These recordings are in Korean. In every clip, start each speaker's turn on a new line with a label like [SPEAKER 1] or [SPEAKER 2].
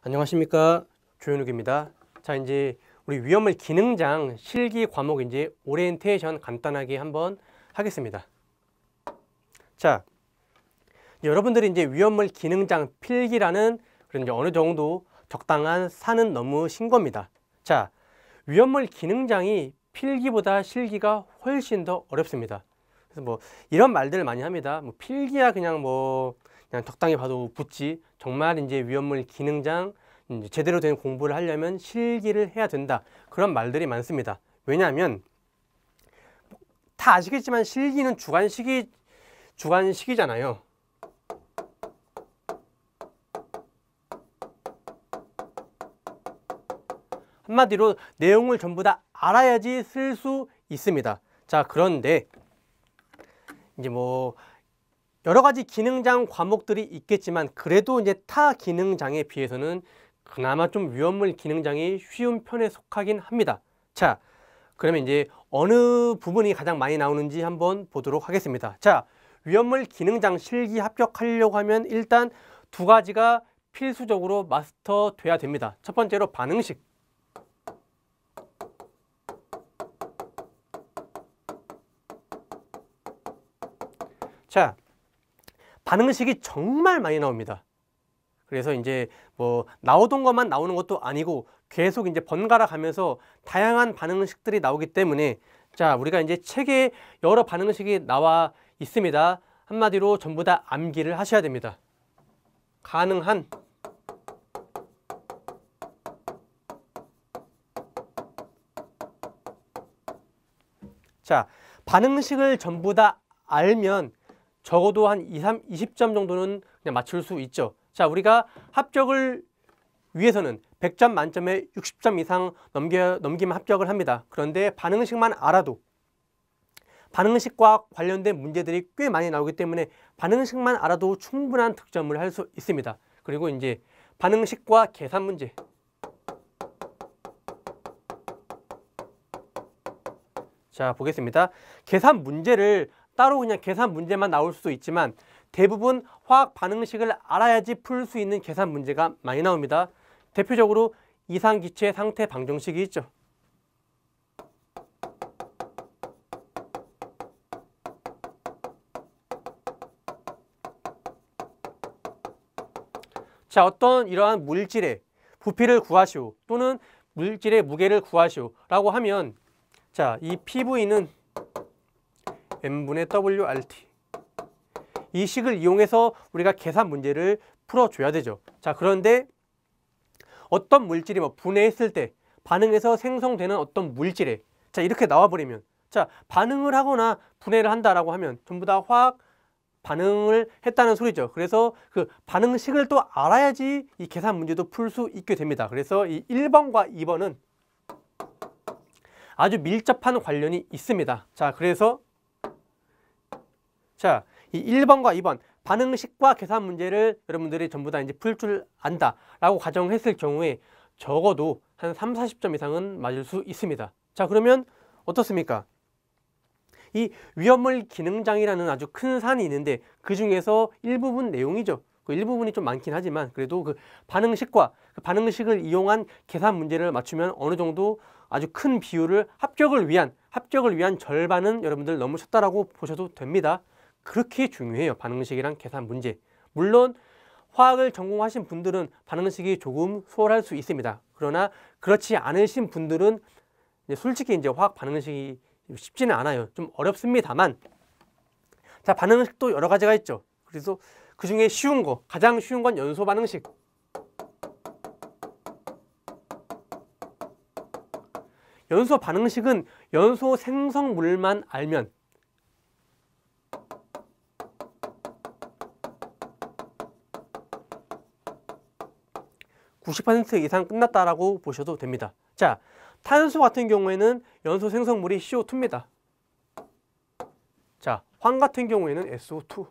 [SPEAKER 1] 안녕하십니까, 조현욱입니다. 자, 이제 우리 위험물 기능장 실기 과목 이제 오리엔테이션 간단하게 한번 하겠습니다. 자, 여러분들이 이제 위험물 기능장 필기라는 그런 이제 어느 정도 적당한 산은 넘으신 겁니다. 자, 위험물 기능장이 필기보다 실기가 훨씬 더 어렵습니다. 그래서 뭐 이런 말들을 많이 합니다. 뭐 필기야 그냥 적당히 봐도 붙지. 정말 이제 위험물 기능장 이제 제대로 된 공부를 하려면 실기를 해야 된다. 그런 말들이 많습니다. 왜냐하면 다 아시겠지만 실기는 주관식이잖아요. 한마디로 내용을 전부 다 알아야지 쓸 수 있습니다. 자, 그런데 이제 뭐 여러 가지 기능장 과목들이 있겠지만 그래도 이제 타 기능장에 비해서는 그나마 좀 위험물 기능장이 쉬운 편에 속하긴 합니다. 자, 그러면 이제 어느 부분이 가장 많이 나오는지 한번 보도록 하겠습니다. 자, 위험물 기능장 실기 합격하려고 하면 일단 두 가지가 필수적으로 마스터 돼야 됩니다. 첫 번째로 반응식. 자, 반응식이 정말 많이 나옵니다. 그래서 이제 뭐 나오던 것만 나오는 것도 아니고 계속 이제 번갈아 가면서 다양한 반응식들이 나오기 때문에 자, 우리가 이제 책에 여러 반응식이 나와 있습니다. 한마디로 전부 다 암기를 하셔야 됩니다. 가능한 자, 반응식을 전부 다 알면 적어도 한 20점 정도는 그냥 맞출 수 있죠. 자, 우리가 합격을 위해서는 100점 만점에 60점 이상 넘기면 합격을 합니다. 그런데 반응식만 알아도 반응식과 관련된 문제들이 꽤 많이 나오기 때문에 반응식만 알아도 충분한 득점을 할 수 있습니다. 그리고 이제 반응식과 계산 문제. 자, 보겠습니다. 계산 문제를 따로 그냥 계산 문제만 나올 수도 있지만 대부분 화학 반응식을 알아야지 풀 수 있는 계산 문제가 많이 나옵니다. 대표적으로 이상기체 상태 방정식이 있죠. 자, 어떤 이러한 물질의 부피를 구하시오 또는 물질의 무게를 구하시오 라고 하면 자, 이 PV는 M분의 WRT 이 식을 이용해서 우리가 계산 문제를 풀어줘야 되죠. 자, 그런데 어떤 물질이 뭐 분해했을 때 반응해서 생성되는 어떤 물질에 자, 이렇게 나와버리면 자, 반응을 하거나 분해를 한다라고 하면 전부 다 화학 반응을 했다는 소리죠. 그래서 그 반응식을 또 알아야지 이 계산 문제도 풀 수 있게 됩니다. 그래서 이 1번과 2번은 아주 밀접한 관련이 있습니다. 자, 그래서 자, 이 1번과 2번 반응식과 계산 문제를 여러분들이 전부 다 이제 풀 줄 안다 라고 가정했을 경우에 적어도 한 30-40점 이상은 맞을 수 있습니다. 자, 그러면 어떻습니까? 이 위험물 기능장이라는 아주 큰 산이 있는데 그 중에서 일부분 내용이죠. 그 일부분이 좀 많긴 하지만 그래도 그 반응식과 그 반응식을 이용한 계산 문제를 맞추면 어느 정도 아주 큰 비율을 합격을 위한 절반은 여러분들 넘으셨다라고 보셔도 됩니다. 그렇게 중요해요. 반응식이랑 계산 문제. 물론 화학을 전공하신 분들은 반응식이 조금 수월할 수 있습니다. 그러나 그렇지 않으신 분들은 솔직히 이제 화학 반응식이 쉽지는 않아요. 좀 어렵습니다만 자, 반응식도 여러 가지가 있죠. 그래서 그 중에 쉬운 거, 가장 쉬운 건 연소 반응식. 연소 반응식은 연소 생성물만 알면 90% 이상 끝났다라고 보셔도 됩니다. 자, 탄소 같은 경우에는 연소 생성물이 CO2입니다. 자, 황 같은 경우에는 SO2,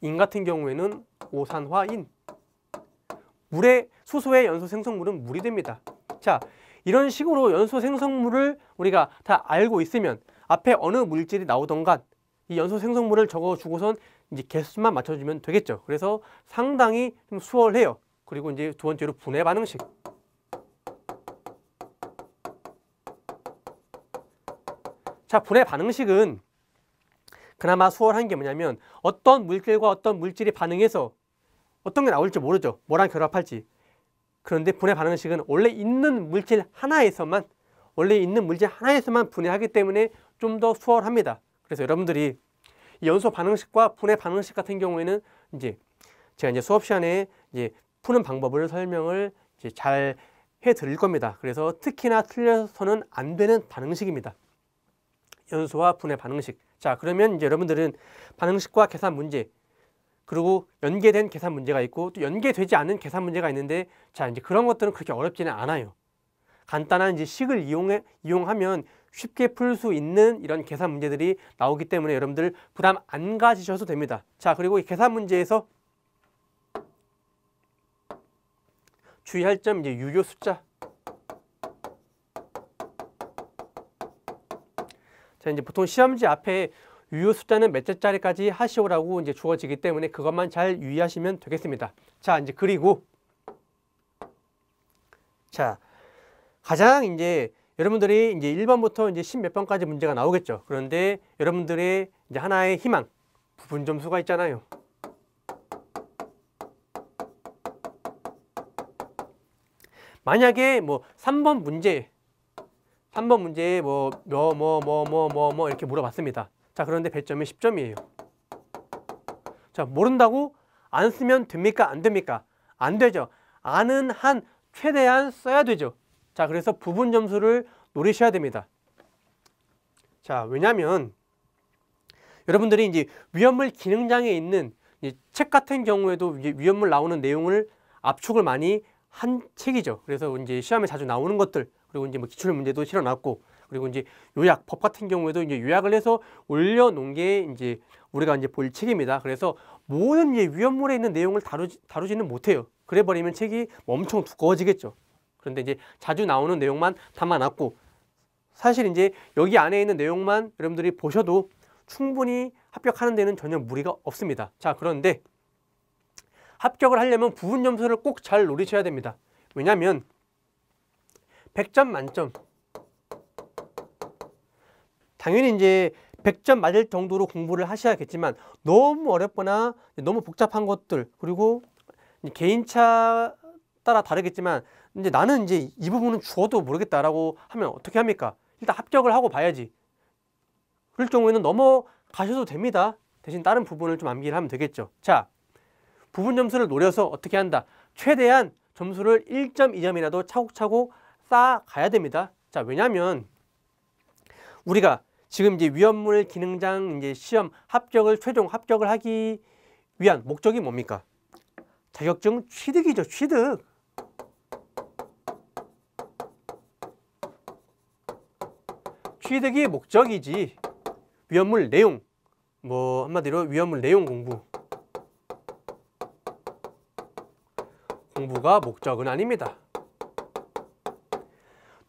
[SPEAKER 1] 인 같은 경우에는 오산화인, 수소의 연소 생성물은 물이 됩니다. 자, 이런 식으로 연소 생성물을 우리가 다 알고 있으면 앞에 어느 물질이 나오던가 이 연소 생성물을 적어주고선 이제 개수만 맞춰주면 되겠죠. 그래서 상당히 좀 수월해요. 그리고 이제 두 번째로 분해 반응식. 자, 분해 반응식은 그나마 수월한 게 뭐냐면 어떤 물질과 어떤 물질이 반응해서 어떤 게 나올지 모르죠. 뭐랑 결합할지. 그런데 분해 반응식은 원래 있는 물질 하나에서만 분해하기 때문에 좀 더 수월합니다. 그래서 여러분들이 연소 반응식과 분해 반응식 같은 경우에는 이제 제가 이제 수업 시간에 이제 푸는 방법을 설명을 이제 잘 해드릴 겁니다. 그래서 특히나 틀려서는 안 되는 반응식입니다. 연소와 분해 반응식. 자, 그러면 이제 여러분들은 반응식과 계산 문제, 그리고 연계된 계산 문제가 있고 또 연계되지 않은 계산 문제가 있는데, 자, 이제 그런 것들은 그렇게 어렵지는 않아요. 간단한 이제 식을 이용하면 쉽게 풀 수 있는 이런 계산 문제들이 나오기 때문에 여러분들 부담 안 가지셔도 됩니다. 자, 그리고 이 계산 문제에서 주의할 점, 이제 유효 숫자. 자, 이제 보통 시험지 앞에 유효 숫자는 몇 자짜리까지 하시오라고 이제 주어지기 때문에 그것만 잘 유의하시면 되겠습니다. 자, 이제 그리고 자, 가장 이제 여러분들이 이제 1번부터 이제 10몇 번까지 문제가 나오겠죠. 그런데 여러분들의 이제 하나의 희망, 부분 점수가 있잖아요. 만약에 뭐 3번 문제에 뭐 이렇게 물어봤습니다. 자, 그런데 배점이 10점이에요. 자, 모른다고 안 쓰면 됩니까? 안 됩니까? 안 되죠. 아는 한 최대한 써야 되죠. 자, 그래서 부분 점수를 노리셔야 됩니다. 자, 왜냐면 여러분들이 이제 위험물 기능장에 있는 책 같은 경우에도 이제 위험물 나오는 내용을 압축을 많이 한 책이죠. 그래서 이제 시험에 자주 나오는 것들, 그리고 이제 뭐 기출 문제도 실어놨고, 그리고 이제 요약, 법 같은 경우에도 이제 요약을 해서 올려놓은 게 이제 우리가 이제 볼 책입니다. 그래서 모든 이제 위험물에 있는 내용을 다루지는 못해요. 그래버리면 책이 엄청 두꺼워지겠죠. 그런데 이제 자주 나오는 내용만 담아놨고, 사실 이제 여기 안에 있는 내용만 여러분들이 보셔도 충분히 합격하는 데는 전혀 무리가 없습니다. 자, 그런데 합격을 하려면 부분 점수를 꼭 잘 노리셔야 됩니다. 왜냐하면 100점 만점, 당연히 이제 100점 맞을 정도로 공부를 하셔야겠지만 너무 어렵거나 너무 복잡한 것들, 그리고 개인차 따라 다르겠지만 이제 나는 이제 이 부분은 죽어도 모르겠다라고 하면 어떻게 합니까? 일단 합격을 하고 봐야지. 그럴 경우에는 넘어가셔도 됩니다. 대신 다른 부분을 좀 암기를 하면 되겠죠. 자, 부분 점수를 노려서 어떻게 한다? 최대한 점수를 1점, 2점이라도 차곡차곡 쌓아가야 됩니다. 자, 왜냐하면 우리가 지금 이제 위험물 기능장 이제 시험 최종 합격을 하기 위한 목적이 뭡니까? 자격증 취득이죠. 취득. 취득이 목적이지. 위험물 내용, 뭐 한마디로 위험물 내용 공부가 목적은 아닙니다.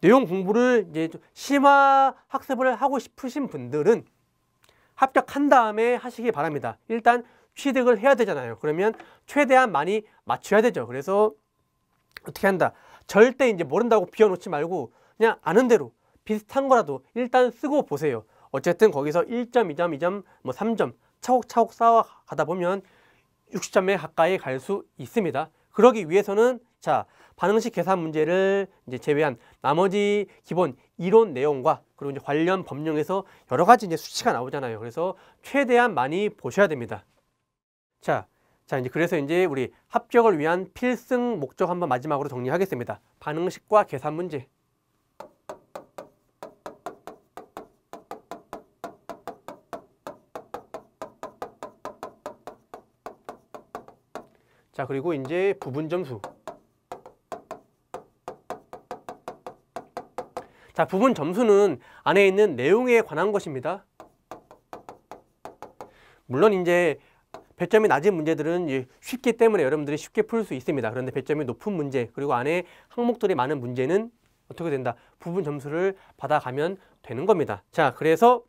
[SPEAKER 1] 내용 공부를 이제 심화 학습을 하고 싶으신 분들은 합격한 다음에 하시기 바랍니다. 일단 취득을 해야 되잖아요. 그러면 최대한 많이 맞춰야 되죠. 그래서 어떻게 한다? 절대 이제 모른다고 비워놓지 말고 그냥 아는 대로 비슷한 거라도 일단 쓰고 보세요. 어쨌든 거기서 1점, 2점, 2점, 뭐 3점 차곡차곡 쌓아가다 보면 60점에 가까이 갈 수 있습니다. 그러기 위해서는 자, 반응식 계산 문제를 이제 제외한 나머지 기본 이론 내용과 그리고 이제 관련 법령에서 여러 가지 이제 수치가 나오잖아요. 그래서 최대한 많이 보셔야 됩니다. 자, 이제 그래서 이제 우리 합격을 위한 필승 목적 한번 마지막으로 정리하겠습니다. 반응식과 계산 문제. 자, 그리고 이제 부분 점수. 자, 부분 점수는 안에 있는 내용에 관한 것입니다. 물론 이제 배점이 낮은 문제들은 쉽기 때문에 여러분들이 쉽게 풀 수 있습니다. 그런데 배점이 높은 문제, 그리고 안에 항목들이 많은 문제는 어떻게 된다? 부분 점수를 받아가면 되는 겁니다. 자, 그래서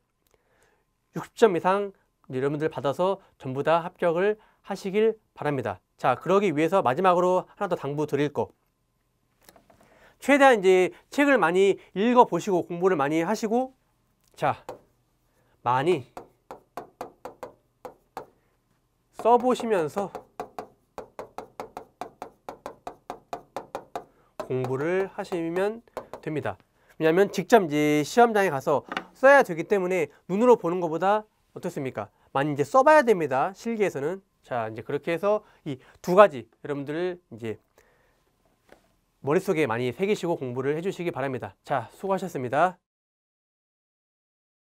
[SPEAKER 1] 60점 이상 여러분들 받아서 전부 다 합격을 하시길 바랍니다. 자, 그러기 위해서 마지막으로 하나 더 당부 드릴 거. 최대한 이제 책을 많이 읽어 보시고 공부를 많이 하시고, 자, 많이 써보시면서 공부를 하시면 됩니다. 왜냐하면 직접 이제 시험장에 가서 써야 되기 때문에 눈으로 보는 것보다 어떻습니까? 많이 이제 써봐야 됩니다. 실기에서는. 자, 이제 그렇게 해서 이 두 가지 여러분들 이제 머릿속에 많이 새기시고 공부를 해주시기 바랍니다. 자, 수고하셨습니다.